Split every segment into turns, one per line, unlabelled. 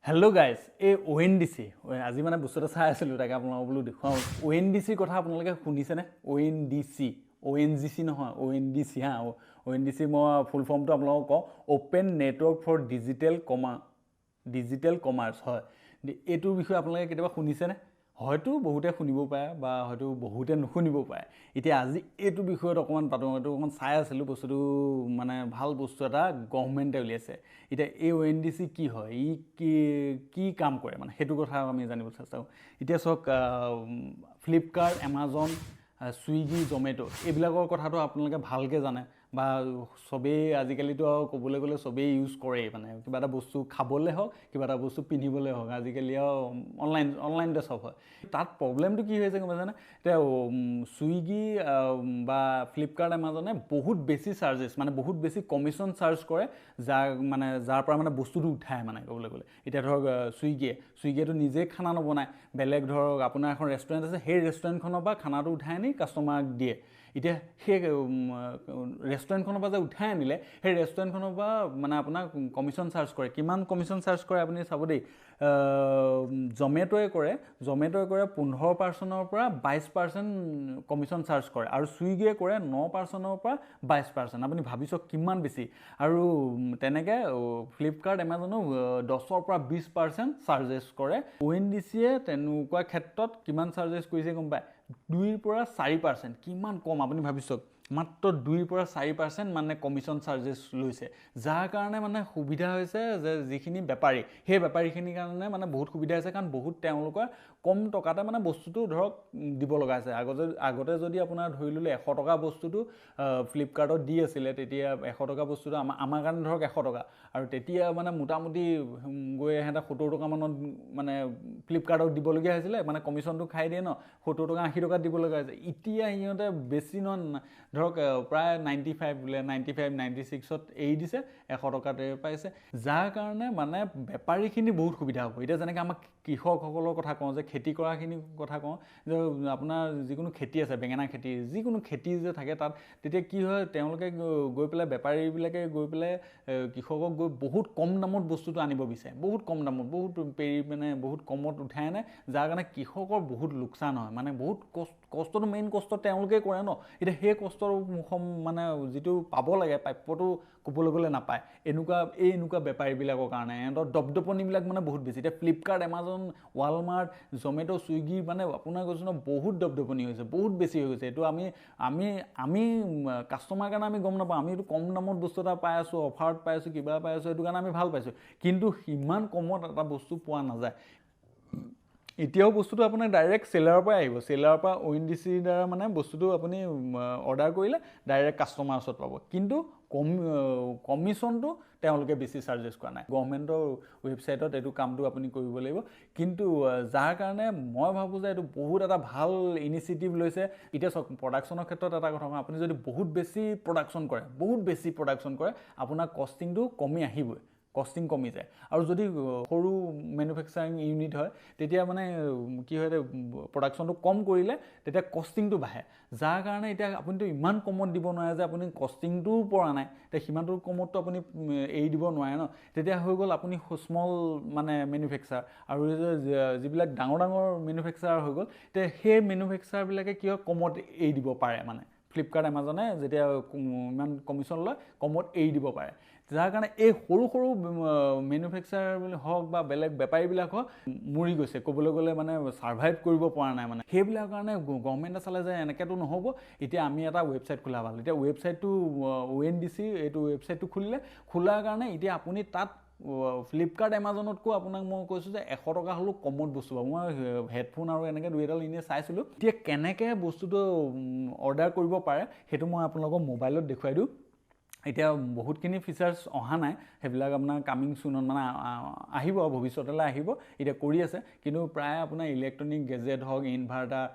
Hello guys, এই ONDC আজি মানে বস্তুটা চাই আছিলো তাকে আপোনালোকক বলো দেখুৱাও ONDC কথা আপোনালোকে শুনিছেনে ONGC নহয় ONDC হা ONDC মই ফুল ফৰ্মটো আপোনালোকক কওঁ open network for digital commerce হয় এইটোৰ বিষয়ে আপোনালোকে কেতিয়াবা শুনিছেনে হয়তো বহুতে শুনিব পাৰে বা হয়তো বহুতে নুশুনিব পাৰে এতিয়া আজি এইটো বিষয়ত অকমান পাতো এইটো অকমান চাই আছিলো বস্তুটো মানে ভাল বস্তু এটা গভৰ্ণমেণ্টে উলিয়াইছে এতিয়া এই ONDC কি হয় ই কি কাম কৰে মানে হেতু কথা আমি জানিব চেষ্টা কৰোঁ এতিয়া সক Flipkart Amazon Swiggy Zomato এইবিলাকৰ কথাটো আপোনালোকে ভালকে জানে বা সবেই আজিকালিতো ক'বলৈ গ'লে সবেই ইউজ কৰে মানে কিবা এটা বস্তু খাবলৈ হওক কিবা এটা বস্তু পিন্ধিবলৈ হওক আজিকালি অনলাইনতে সব হয় তাত প্ৰবলেমটো কি হৈছে গম পাইছানে এতিয়া Swiggy বা Flipkart Amazon বহুত বেছি চাৰ্জেস মানে বহুত বেছি কমিশন চাৰ্জ কৰে যাৰ পৰা মানে বস্তুটো উঠায় মানে ক'বলৈ গ'লে এতিয়া ধৰক Swiggy তো নিজে খানা নবনায় বেলেগ ধৰক আপোনাৰ এখন ৰেষ্টুৰেণ্ট আছে সেই ৰেষ্টুৰেণ্টখনৰ পৰা খানাটো উঠাই আনি কাষ্টমাৰক দিয়ে এতিয়া সেই ৰেষ্টুৰেণ্টখনৰ পৰা যে উঠাই আনিলে সেই ৰেষ্টুৰেণ্টখনৰ পৰা মানে আপোনাক কমিশন চাৰ্জ কৰে কিমান কমিশন চাৰ্জ কৰে আপুনি চাব দেই জমেটোৱে কৰে 15% পৰা 22% কমিশন চাৰ্জ কৰে আৰু Swiggy কৰে 9% পৰা 22% আপুনি ভাবিছক কিমান বেছি আৰু তেনেকে Flipkart Amazon 10 পৰা 20% চাৰ্জেস কৰে ONDC তেনেকুৱা ক্ষেত্ৰত কিমান চাৰ্জেস কৰিছে গম পায় 2 পৰা 4% কিমান কম আপুনি ভাবিছক মাত্ৰ 2 পৰা 4% মানে কমিশন চাৰ্জেস লৈছে যাৰ কাৰণে মানে সুবিধা হৈছে যে যিখিনি বেপাৰী সেই বেপাৰীখিনিৰ কাৰণে মানে বহুত সুবিধা হৈছে কাৰণ বহুত তেওঁলোকৰ কম টকাতে মানে বস্তুটো ধৰক দিব লগা আছে আগতে যদি আপোনাৰ ধৰি ললে 100 টকা বস্তুটো Flipkartত দি আছিল তেতিয়া 100 টকা বস্তুটো আমাৰ কাৰণে ধৰক 100 টকা আৰু তেতিয়া মানে মোটামুটি গৈ হেটা 70 টকা মানত মানে Flipkartত দিব লগা হৈছিল মানে কমিশনটো খাই দিয়ে ন 70 টকা 80 টকা দিব লগা হৈছে এতিয়া ইহঁতে বেছি ন ধৰক প্ৰায় 95 বোলে 96ত এৰি দিছে 100 টকাতে পাইছে যাৰ কাৰণে মানে বেপাৰীখিনি বহুত সুবিধা হ'ব এতিয়া যেনেকৈ আমাক কৃষকসকলৰ কথা কওঁ যে খেতি কৰাখিনি কথা কওঁ যে আপোনাৰ যিকোনো খেতি আছে বেঙেনা খেতি যিকোনো খেতি যে থাকে তাত তেতিয়া কি হয় তেওঁলোকে গৈ পেলাই বেপাৰীবিলাকে গৈ পেলাই কৃষকক গৈ বহুত কম দামত বস্তুটো আনিব বিচাৰে বহুত কম দামত বহুত মানে বহুত কমত উঠাই আনে যাৰ কাৰণে কৃষকৰ বহুত লোকচান হয় মানে বহুত কষ্টটো মেইন কষ্ট তেওঁলোকে কৰে ন এতিয়া সেই কষ্টৰ মানে যিটো পাব লাগে প্ৰাপ্যটো ক'বলৈ গ'লে নাপায় এনেকুৱা বেপাৰীবিলাকৰ কাৰণে এহঁতৰ দপদপনিবিলাক মানে বহুত বেছি এতিয়া Flipkart Amazon Walmart Zomato Swiggy মানে আপোনাৰ কৈছো ন বহুত দপদপনি হৈছে বহুত বেছি হৈ গৈছে এইটো আমি কাস্টমাৰ কাৰণে আমি গম নাপাওঁ আমি এইটো কম দামত বস্তু এটা পাই আছো অফাৰত পাই আছো কিবা পাই আছো এইটো কাৰণে আমি ভাল পাইছো কিন্তু ইমান কমত এটা বস্তু পোৱা নাযায় এতিয়াও বস্তুটো আপোনাৰ ডাইৰেক্ট সেলাৰৰ পৰা আহিব সেলাৰৰ পৰা ONDC দ্বাৰা মানে বস্তুটো আপুনি অৰ্ডাৰ কৰিলে ডাইৰেক্ট কাস্টমাৰ ওচৰত পাব কিন্তু কমিশনটো তেওঁলোকে বেছি চাৰ্জেস কৰা নাই গভৰ্ণমেণ্টৰ ৱেবছাইটত এইটো কামটো আপুনি কৰিব লাগিব কিন্তু যাৰ কাৰণে মই ভাবো যে এইটো বহুত এটা ভাল ইনিচিয়েটিভ লৈছে এতিয়া প্ৰডাকচনৰ ক্ষেত্ৰত এটা কথা আপুনি যদি বহুত বেছি প্ৰডাকচন কৰে আপোনাৰ কষ্টিংটো কমি আহিবই কষ্টিং কমি যায় আৰু যদি সৰু ম্যানুফ্যাকচাৰিং ইউনিট হয় তেতিয়া মানে কি হয় প্ৰডাকচনটো কম কৰিলে তেতিয়া কষ্টিংটো বাঢ়ে যাৰ কাৰণে এতিয়া আপুনিটো ইমান কমত দিব নোৱাৰে যে আপুনি কষ্টিংটো পৰা নাই তে সিমানটো কমতটো আপুনি এৰি দিব নোৱাৰে ন তেতিয়া হৈ গ'ল আপুনি স্মল মানে ম্যানুফ্যাকচাৰ আৰু যিবিলাক ডাঙৰ ম্যানুফ্যাকচাৰ হৈ গ'ল তে সেই ম্যানুফ্যাকচাৰ বিলাকে কি হয় কমত এৰি দিব পাৰে মানে Flipkart Amazon যেতিয়া ইমান কমিশন লয় কমত এৰি দিব পাৰে যাৰ কাৰণে এই সৰু ম্যানুফ্যাকচাৰ হওক বা বেলেগ বেপাৰীবিলাক হওক মৰি গৈছে ক'বলৈ গ'লে মানে সাৰ্ভাইভ কৰিব পৰা নাই মানে সেইবিলাক কাৰণে গভৰ্ণমেণ্টে চালে যে এনেকেতো নহ'ব এতিয়া আমি এটা ৱেবছাইট খোলা ভাল এতিয়া ৱেবছাইটটো ONDC এইটো ৱেবছাইটটো খোলাৰ কাৰণে এতিয়া আপুনি তাত Flipkart Amazonতকৈ আপোনাক মই কৈছো যে 100 টকা হলো কমত বস্তু পাব মই হেডফোন আৰু এনেকে দুইডাল ইনে চাইছিলো এতিয়া কেনেকে বস্তুটো অৰ্ডাৰ কৰিব পাৰে হেতু মই আপোনালোকক মোবাইলত দেখুৱাই দিও এতিয়া বহুতখিনি ফিচাৰ্স অহা নাই হেবিলাক আপোনাৰ কামিং সুন মানে আহিব ভৱিষ্যতলৈ আহিব এটা কৰি আছে কিন্তু প্ৰায় আপোনাৰ ইলেক্ট্ৰনিক গেজেট হওক ইনভাৰ্টাৰ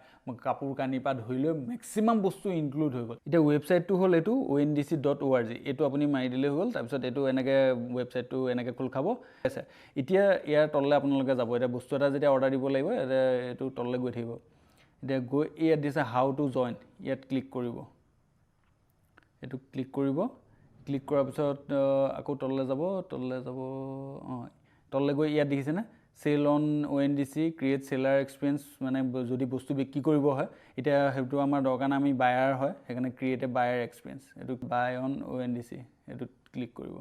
কাপোৰ কানি পা ধৰিলৈ ম্যাক্সিমাম বস্তু ইনক্লুড হৈ গ'ল এটা ৱেবছাইটটো হ'ল এটো ondc.org এটো আপুনি মাৰি দিলে হ'ল তাৰ পিছত এটো এনেকে ৱেবছাইটটো এনেকে খোল খাব আছে এতিয়া ইয়াৰ তললে আপোনালোকে যাব এটা বস্তু এটা যেতিয়া অৰ্ডাৰ দিব লাগিব এটো তললে গৈ থাকিব এটা গৈ ইয়াত দিছে হাউ টু জয়েন ইয়াত ক্লিক কৰিব এটো ক্লিক কৰিব ক্লিক কৰাৰ পিছত আকৌ তললে যাব তললৈ গৈ ইয়াত দেখিছেনে sell on ONDC create seller experience মানে যদি বস্তু বিক্ৰী কৰিব হয় এতিয়া সেইটো আমাৰ দৰকাৰ নাই আমি বায়াৰ হয় সেইকাৰণে ক্ৰিয়েট এ বায়াৰ এক্সপিৰিয়েঞ্চ এইটো বাই অন ONDC এইটোত ক্লিক কৰিব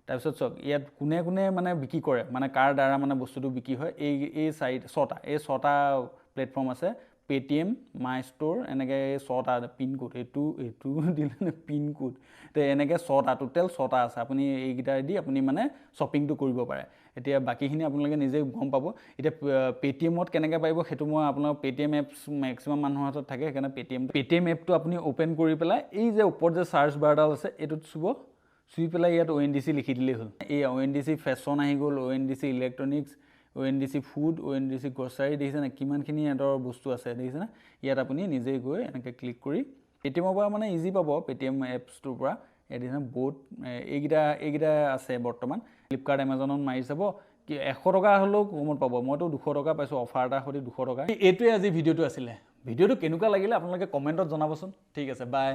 তাৰপিছত চাওক ইয়াত কোনে কোনে মানে বিক্ৰী কৰে মানে কাৰ দ্বাৰা মানে বস্তুটো বিক্ৰী হয় এই ছটা প্লেটফৰ্ম আছে পেটিএম মাই ষ্ট'ৰ এনেকৈ ছটা পিন কোড এইটো দিলে পিন কোড তো এনেকৈ টোটেল ছটা আছে আপুনি এইকেইটা দি আপুনি মানে শ্বপিংটো কৰিব পাৰে এতিয়া বাকীখিনি আপোনালোকে নিজে গম পাব এতিয়া পেটিএমত কেনেকৈ পাৰিব সেইটো মই আপোনালোক পেটিএম এপছ মেক্সিমাম মানুহৰ হাতত থাকে সেইকাৰণে পেটিএম এপটো আপুনি অ'পেন কৰি পেলাই এই যে ওপৰত যে চাৰ্চ বাৰডাল আছে এইটোত চুই পেলাই ইয়াত ONDC লিখি দিলেই হ'ল এই ONDC ফেশ্বন আহি গ'ল ONDC electronics ONDC food ONDC grocery দেখিছেনে কিমানখিনি সিহঁতৰ বস্তু আছে দেখিছেনে ইয়াত আপুনি নিজেই গৈ এনেকৈ ক্লিক কৰি পেটিএমৰ পৰা মানে ইজি পাব পেটিএম এপছটোৰ পৰা ইয়াত দেখিছেনে বহুত এইকেইটা আছে বৰ্তমান ফ্লিপকাৰ্ট এমাজনত মাৰি চাব 100 টকা হ'লেও কমত পাব মইতো 200 টকা পাইছোঁ অফাৰ এটা সৈতে 200 টকা এইটোৱে আজি ভিডিঅ'টো আছিলে ভিডিঅ'টো কেনেকুৱা লাগিলে আপোনালোকে কমেণ্টত জনাবচোন ঠিক আছে বাই